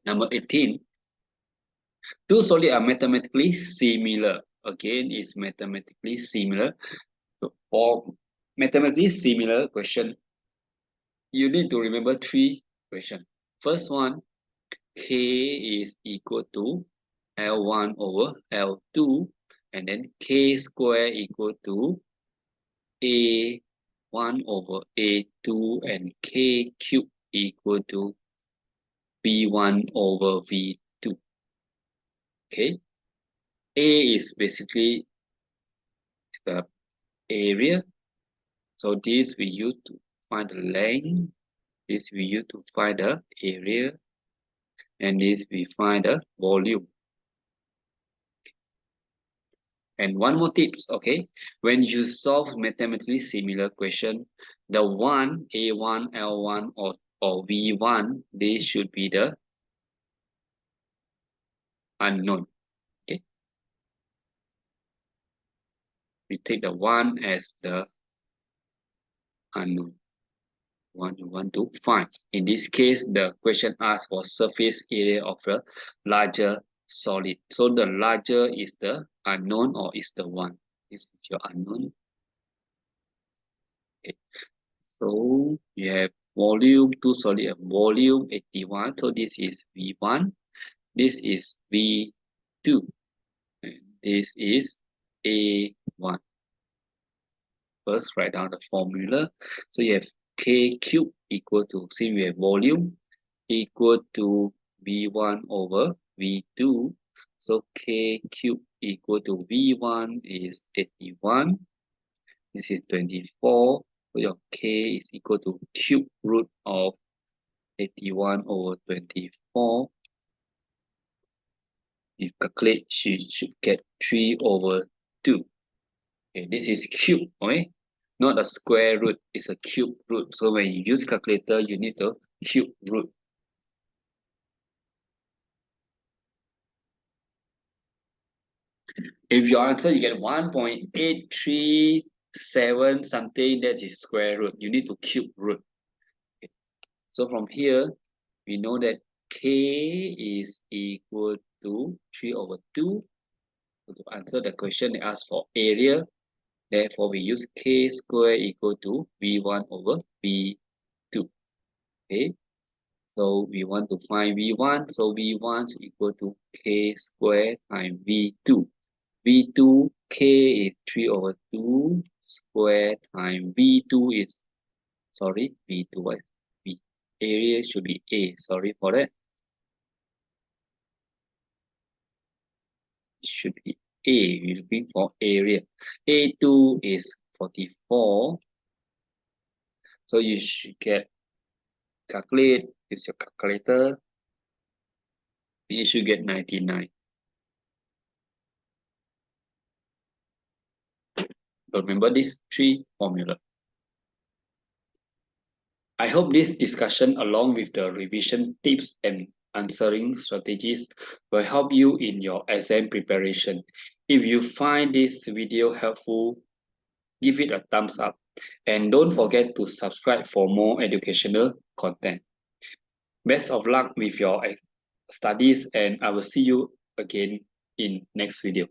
Number 18. Two solids are mathematically similar. Again, is mathematically similar. So for mathematically similar question, you need to remember three questions. First one, K is equal to L1 over L2, and then K square equal to A1 over A2, and K cube equal to V1 over V2. Okay, A is basically the area. So this we use to find the length. This we use to find the area. And this we find the volume. And one more tips, okay? When you solve mathematically similar question, the one, A1, L1, or V1, they should be the unknown. Okay. We take the one as the unknown. One you want to find. In this case, the question asks for surface area of a larger solid. So the larger is the unknown or is the one. This is your unknown. Okay. So you have volume, two solid volume 81. So this is V1. This is V2. And this is A1. First, write down the formula. So you have K cube equal to, since we have volume, equal to V1 over V2. So K cube equal to V1 is 81. This is 24. So your K is equal to cube root of 81 over 24. If calculate, you should get 3 over 2. Okay, this is cube, okay? Not a square root, it's a cube root. So when you use calculator, you need the cube root. If your answer you get 1.837 something, that is square root. You need to cube root. Okay. So from here, we know that K is equal to 3 over 2. So to answer the question, they ask for area. Therefore, we use K square equal to V1 over V2. Okay. So we want to find V1. So V1 is equal to K square times V2. V2, K is 3 over 2 square times V2 is, sorry, V2, what? V, area should be A, sorry for that. It should be A, we're looking for area. A2 is 44. So you should get, calculate, use your calculator. You should get 99. So remember these three formula. I hope this discussion, along with the revision tips and answering strategies, will help you in your exam preparation. If you find this video helpful, give it a thumbs up. And don't forget to subscribe for more educational content. Best of luck with your studies, and I will see you again in next video.